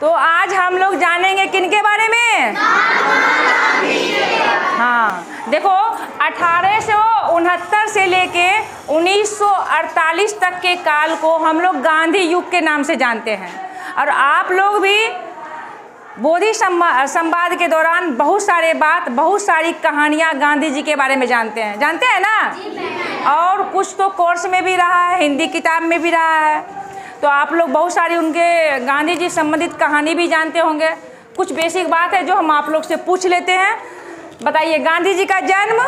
तो आज हम लोग जानेंगे किनके बारे में? हाँ, देखो 1869 से लेके 1948 तक के काल को हम लोग गांधी युग के नाम से जानते हैं। और आप लोग भी बोधि संवाद के दौरान बहुत सारी कहानियाँ गांधी जी के बारे में जानते हैं ना? और कुछ तो कोर्स में भी रहा है, हिंदी किताब में भी रहा है, तो आप लोग बहुत सारी उनके गांधी जी संबंधित कहानी भी जानते होंगे। कुछ बेसिक बात है जो हम आप लोग से पूछ लेते हैं। बताइए, गांधी जी का जन्म,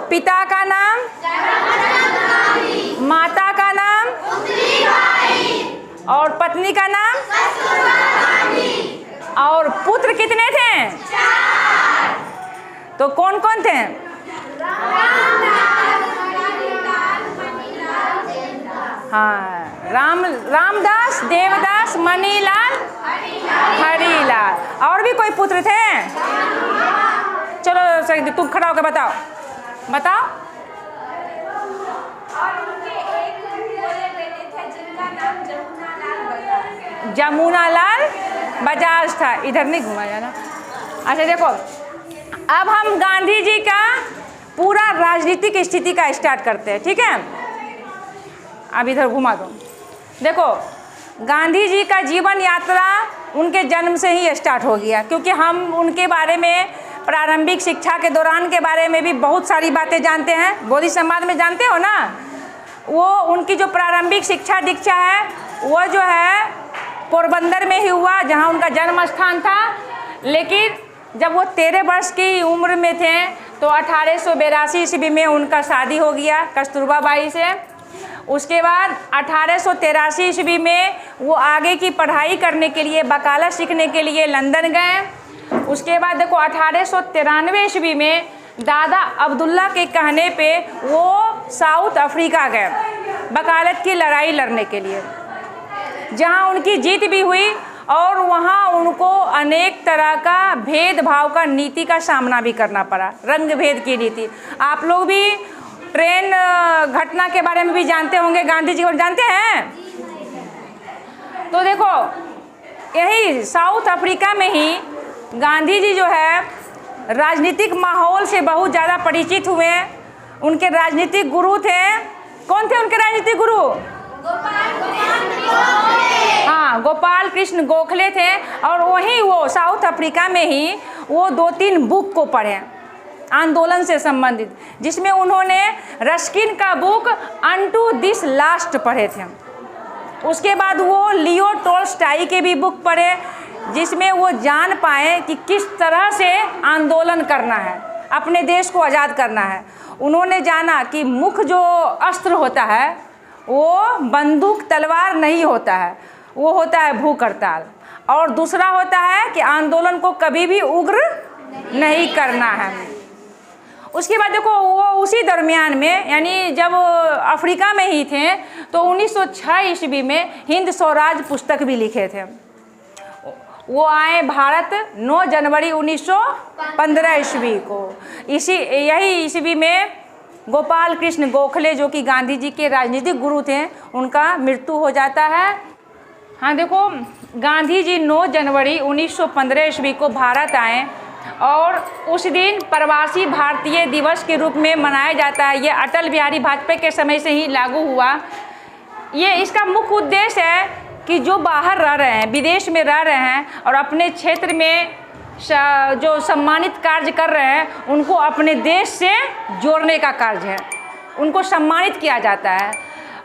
पिता का नाम, माता का नाम और पत्नी का नाम, और पुत्र कितने थे? तो कौन कौन थे? हाँ, रामदास, देवदास, मनीलाल, हरिलाल। और भी कोई पुत्र थे? चलो सर, तुम खड़ा होकर बताओ। और उनके एक बोले बेटे थे जिनका नाम जमुनालाल जमुनालाल बजाज था। इधर नहीं घुमा जाना। अच्छा देखो, अब हम गांधी जी का पूरा राजनीतिक स्थिति का स्टार्ट करते हैं, ठीक है? अब इधर घुमा दो। देखो, गांधी जी का जीवन यात्रा उनके जन्म से ही स्टार्ट हो गया, क्योंकि हम उनके बारे में प्रारंभिक शिक्षा के दौरान के बारे में भी बहुत सारी बातें जानते हैं। बोधि संवाद में जानते हो ना, वो उनकी जो प्रारंभिक शिक्षा दीक्षा है वो जो है पोरबंदर में ही हुआ, जहाँ उनका जन्म स्थान था। लेकिन जब वो 13 वर्ष की उम्र में थे तो 1882 ईस्वी में उनका शादी हो गया कस्तूरबा बाई से। उसके बाद 1883 ईस्वी में वो आगे की पढ़ाई करने के लिए, वकालत सीखने के लिए लंदन गए। उसके बाद देखो 1893 ईस्वी में दादा अब्दुल्ला के कहने पे वो साउथ अफ्रीका गए वकालत की लड़ाई लड़ने के लिए, जहां उनकी जीत भी हुई। और वहां उनको अनेक तरह का भेदभाव का नीति का सामना भी करना पड़ा, रंग भेद की नीति। आप लोग भी ट्रेन घटना के बारे में भी जानते होंगे, गांधी जी को जानते हैं? तो देखो, यही साउथ अफ्रीका में ही गांधी जी जो है राजनीतिक माहौल से बहुत ज़्यादा परिचित हुए। उनके राजनीतिक गुरु थे, कौन थे उनके राजनीतिक गुरु? हाँ, गोपाल कृष्ण गोखले थे। और वहीं वो साउथ अफ्रीका में ही वो 2-3 बुक को पढ़े आंदोलन से संबंधित, जिसमें उन्होंने रस्किन का बुक अनटू दिस लास्ट पढ़े थे। उसके बाद वो लियो टॉल्स्टॉय के भी बुक पढ़े, जिसमें वो जान पाए कि किस तरह से आंदोलन करना है, अपने देश को आज़ाद करना है। उन्होंने जाना कि मुख्य जो अस्त्र होता है वो बंदूक तलवार नहीं होता है, वो होता है भूख हड़ताल। और दूसरा होता है कि आंदोलन को कभी भी उग्र नहीं करना है। उसके बाद देखो, वो उसी दरमियान में, यानी जब अफ्रीका में ही थे, तो 1906 ईस्वी में हिंद स्वराज पुस्तक भी लिखे थे। वो आए भारत 9 जनवरी 1915 ईस्वी को। यही ईस्वी में गोपाल कृष्ण गोखले, जो कि गांधी जी के राजनीतिक गुरु थे, उनका मृत्यु हो जाता है। हाँ देखो, गांधी जी 9 जनवरी 1915 ईस्वी को भारत आए और उस दिन प्रवासी भारतीय दिवस के रूप में मनाया जाता है। ये अटल बिहारी वाजपेयी के समय से ही लागू हुआ। ये इसका मुख्य उद्देश्य है कि जो बाहर रह रहे हैं, विदेश में रह रहे हैं और अपने क्षेत्र में जो सम्मानित कार्य कर रहे हैं, उनको अपने देश से जोड़ने का कार्य है, उनको सम्मानित किया जाता है।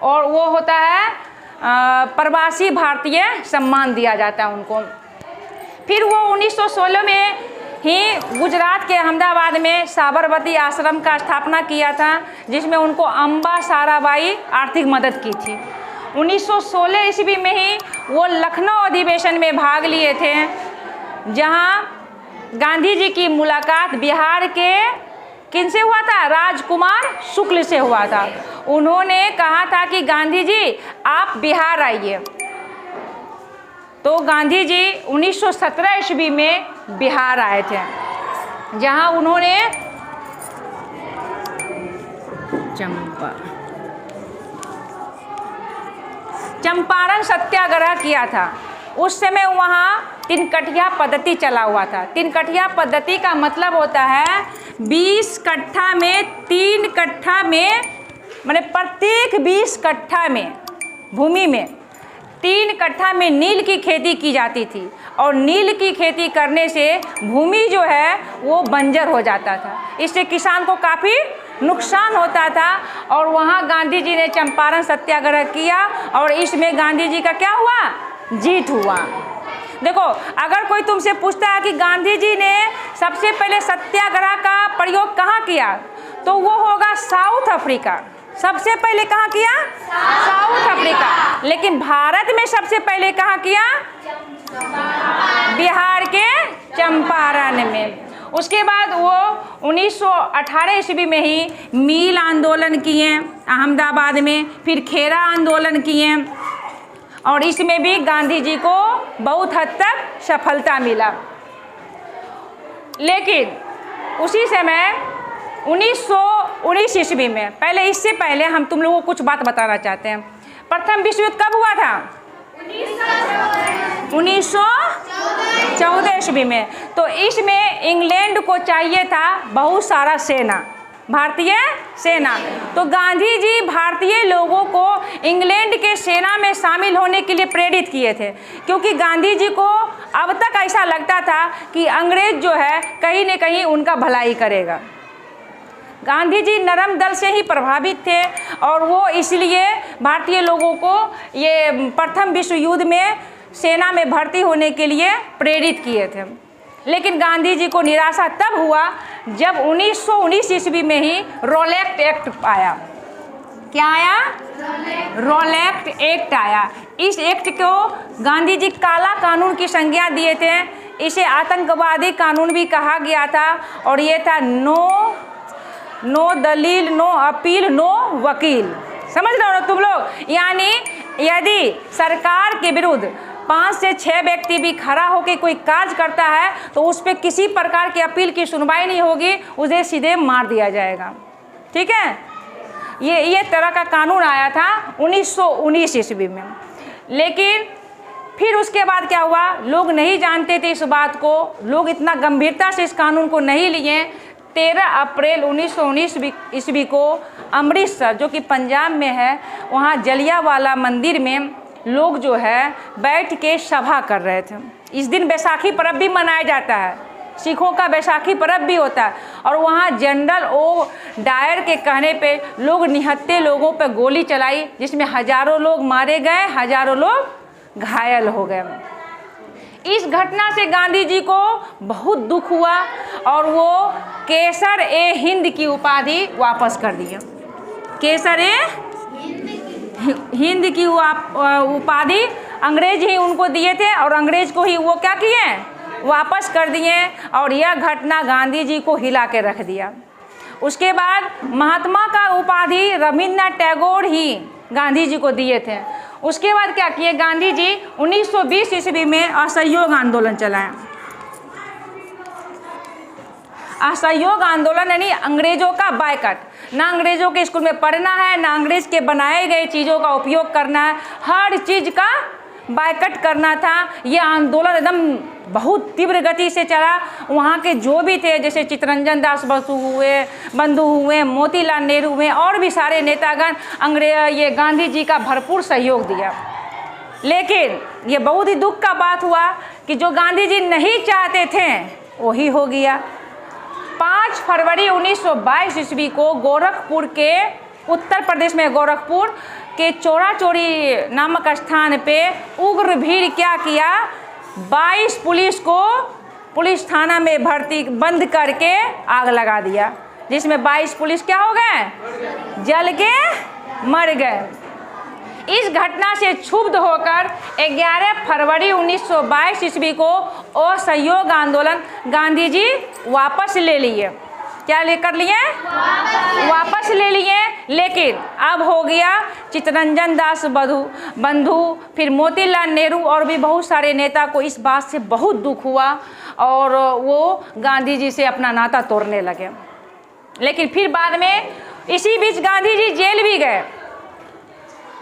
और वो होता है प्रवासी भारतीय सम्मान दिया जाता है उनको। फिर वो 1916 में ही गुजरात के अहमदाबाद में साबरमती आश्रम का स्थापना किया था, जिसमें उनको अम्बा साराबाई आर्थिक मदद की थी। 1916 ईस्वी में ही वो लखनऊ अधिवेशन में भाग लिए थे, जहां गांधी जी की मुलाकात बिहार के किनसे हुआ था? राजकुमार शुक्ल से हुआ था। उन्होंने कहा था कि गांधी जी आप बिहार आइए। तो गांधी जी 1917 ईस्वी में बिहार आए थे, जहां उन्होंने चंपा चंपारण सत्याग्रह किया था। उस समय वहाँ तिनकठिया पद्धति चला हुआ था। तिनकठिया पद्धति का मतलब होता है 20 कट्ठा में 3 कट्ठा में, माने प्रत्येक 20 कट्ठा में भूमि में 3 कट्ठा में नील की खेती की जाती थी। और नील की खेती करने से भूमि जो है वो बंजर हो जाता था, इससे किसान को काफ़ी नुकसान होता था। और वहाँ गांधी जी ने चंपारण सत्याग्रह किया और इसमें गांधी जी का क्या हुआ, जीत हुआ। देखो, अगर कोई तुमसे पूछता है कि गांधी जी ने सबसे पहले सत्याग्रह का प्रयोग कहाँ किया, तो वो होगा साउथ अफ्रीका। सबसे पहले कहाँ किया, साउथ अफ्रीका। लेकिन भारत में सबसे पहले कहाँ किया, बिहार के चंपारण में। उसके बाद वो 1918 ईस्वी में ही मिल आंदोलन किए अहमदाबाद में, फिर खेरा आंदोलन किए और इसमें भी गांधी जी को बहुत हद तक सफलता मिला। लेकिन उसी समय 1919 ईस्वी में, पहले इससे पहले हम तुम लोगों को कुछ बात बताना चाहते हैं। प्रथम विश्व युद्ध कब हुआ था, 1914 ईस्वी में। तो इसमें इंग्लैंड को चाहिए था बहुत सारा सेना, भारतीय सेना। तो गांधी जी भारतीय लोगों को इंग्लैंड के सेना में शामिल होने के लिए प्रेरित किए थे, क्योंकि गांधी जी को अब तक ऐसा लगता था कि अंग्रेज जो है कहीं न कहीं उनका भलाई करेगा। गांधी जी नरम दल से ही प्रभावित थे और वो इसलिए भारतीय लोगों को ये प्रथम विश्व युद्ध में सेना में भर्ती होने के लिए प्रेरित किए थे। लेकिन गांधी जी को निराशा तब हुआ जब 1919 ईस्वी में ही रॉलेक्ट एक्ट आया। क्या आया, रॉलेक्ट एक्ट आया। इस एक्ट को गांधी जी काला कानून की संज्ञा दिए थे। इसे आतंकवादी कानून भी कहा गया था और ये था नो दलील, नो अपील, नो वकील। समझ रहे हो तुम लोग, यानी यदि सरकार के विरुद्ध 5 से 6 व्यक्ति भी खड़ा होकर कोई कार्य करता है तो उस पर किसी प्रकार की अपील की सुनवाई नहीं होगी, उसे सीधे मार दिया जाएगा। ठीक है, ये तरह का कानून आया था 1919 ईस्वी में। लेकिन फिर उसके बाद क्या हुआ, लोग नहीं जानते थे इस बात को, लोग इतना गंभीरता से इस कानून को नहीं लिए। 13 अप्रैल 1919 ईस्वी को अमृतसर, जो कि पंजाब में है, वहाँ जलियांवाला मंदिर में लोग जो है बैठ के सभा कर रहे थे। इस दिन बैसाखी पर्व भी मनाया जाता है, सिखों का बैसाखी पर्व भी होता है। और वहाँ जनरल ओ डायर के कहने पे लोग निहत्थे लोगों पे गोली चलाई, जिसमें हजारों लोग मारे गए, हजारों लोग घायल हो गए। इस घटना से गांधी जी को बहुत दुख हुआ और वो केसर ए हिंद की उपाधि वापस कर दिए। केसर ए हिंद की उपाधि अंग्रेज ही उनको दिए थे और अंग्रेज को ही वो क्या किए, वापस कर दिए। और यह घटना गांधी जी को हिला के रख दिया। उसके बाद महात्मा का उपाधि रविन्द्रनाथ टैगोर ही गांधी जी को दिए थे। उसके बाद क्या किए गांधी जी, 1920 ईस्वी में असहयोग आंदोलन चलाया। असहयोग आंदोलन यानी अंग्रेजों का बायकॉट। ना अंग्रेजों के स्कूल में पढ़ना है, ना अंग्रेज के बनाए गए चीज़ों का उपयोग करना है, हर चीज़ का बायकॉट करना था। ये आंदोलन एकदम बहुत तीव्र गति से चला। वहाँ के जो भी थे, जैसे चित्तरंजन दास बंधु हुए, मोतीलाल नेहरू हुए और भी सारे नेतागण ये गांधी जी का भरपूर सहयोग दिया। लेकिन ये बहुत ही दुख का बात हुआ कि जो गांधी जी नहीं चाहते थे वही हो गया। 5 फरवरी 1922 ईस्वी को गोरखपुर के, उत्तर प्रदेश में गोरखपुर के चौरा चौरी नामक स्थान पे उग्र भीड़ क्या किया, 22 पुलिस को पुलिस थाना में भर्ती बंद करके आग लगा दिया, जिसमें 22 पुलिस क्या हो गए, जल के मर गए। इस घटना से क्षुब्ध होकर 11 फरवरी 1922 ईस्वी को असहयोग आंदोलन गांधी जी वापस ले लिए। क्या लेकर लिए, वापस ले लिए। लेकिन अब हो गया चित्तरंजन दास बंधु, फिर मोतीलाल नेहरू और भी बहुत सारे नेता को इस बात से बहुत दुख हुआ और वो गांधी जी से अपना नाता तोड़ने लगे। लेकिन फिर बाद में इसी बीच गांधी जी जेल भी गए।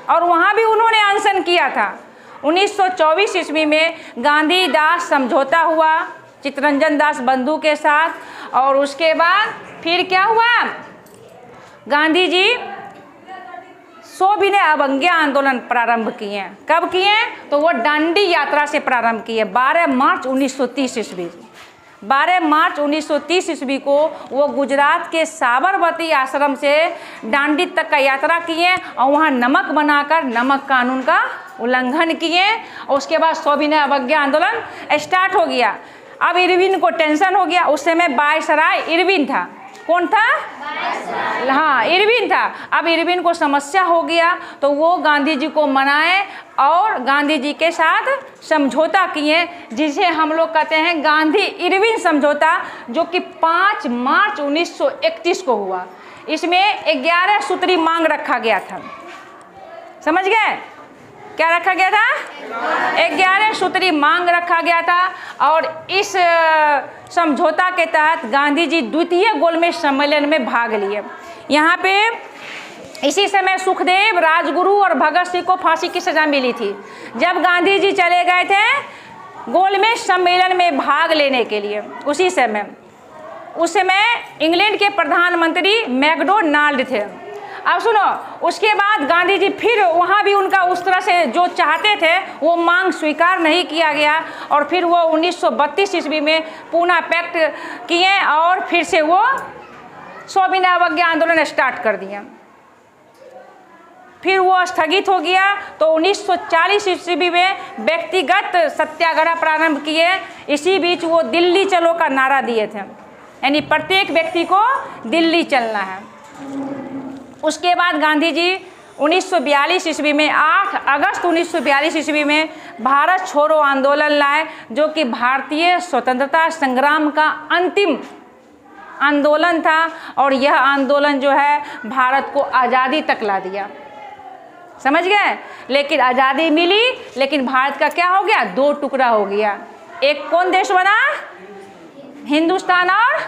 और वहाँ भी उन्होंने अनशन किया था। 1924 ईस्वी में गांधी दास समझौता हुआ चित्तरंजन दास बंधु के साथ, और उसके बाद फिर क्या हुआ, गांधी जी सविनय अवज्ञा आंदोलन प्रारंभ किए। कब किए? तो वो दांडी यात्रा से प्रारंभ किए 12 मार्च 1930 ईस्वी। 12 मार्च 1930 ईस्वी को वो गुजरात के साबरमती आश्रम से दांडी तक का यात्रा किए और वहाँ नमक बनाकर नमक कानून का उल्लंघन किए। और उसके बाद सविनय अवज्ञा आंदोलन स्टार्ट हो गया। अब इरविन को टेंशन हो गया। उस समय वायसराय इरविन था। कौन था? हाँ, इरविन था। अब इरविन को समस्या हो गया तो वो गांधी जी को मनाए और गांधी जी के साथ समझौता किए, जिसे हम लोग कहते हैं गांधी इरविन समझौता, जो कि 5 मार्च 1931 को हुआ। इसमें 11 सूत्री मांग रखा गया था। समझ गए? क्या रखा गया था? 11 सूत्री मांग रखा गया था। और इस समझौता के तहत गांधी जी द्वितीय गोलमेज सम्मेलन में भाग लिए। यहाँ पे इसी समय सुखदेव, राजगुरु और भगत सिंह को फांसी की सज़ा मिली थी। जब गांधी जी चले गए थे गोलमेज सम्मेलन में भाग लेने के लिए, उस समय इंग्लैंड के प्रधानमंत्री मैकडोनाल्ड थे। अब सुनो, उसके बाद गांधी जी फिर वहाँ भी उनका उस तरह से जो चाहते थे वो मांग स्वीकार नहीं किया गया, और फिर वो 1932 ईस्वी में पूना पैक्ट किए और फिर से वो सविनय अवज्ञा आंदोलन स्टार्ट कर दिया। फिर वो स्थगित हो गया तो 1940 ईस्वी में व्यक्तिगत सत्याग्रह प्रारंभ किए। इसी बीच वो दिल्ली चलो का नारा दिए थे, यानी प्रत्येक व्यक्ति को दिल्ली चलना है। उसके बाद गांधी जी 1942 ईस्वी में 8 अगस्त 1942 ईस्वी में भारत छोड़ो आंदोलन लाए, जो कि भारतीय स्वतंत्रता संग्राम का अंतिम आंदोलन था। और यह आंदोलन जो है भारत को आज़ादी तक ला दिया। समझ गए? लेकिन आज़ादी मिली, लेकिन भारत का क्या हो गया? 2 टुकड़ा हो गया। एक कौन देश बना? हिंदुस्तान और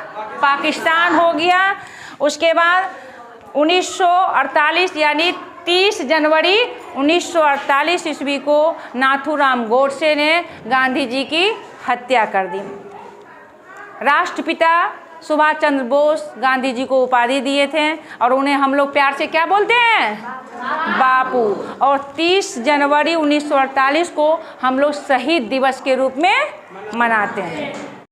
पाकिस्तान हो गया। उसके बाद 1948 यानी 30 जनवरी 1948 ईस्वी को नाथूराम गोडसे ने गांधी जी की हत्या कर दी। राष्ट्रपिता सुभाष चंद्र बोस गांधी जी को उपाधि दिए थे और उन्हें हम लोग प्यार से क्या बोलते हैं? बापू। और 30 जनवरी 1948 को हम लोग शहीद दिवस के रूप में मनाते हैं।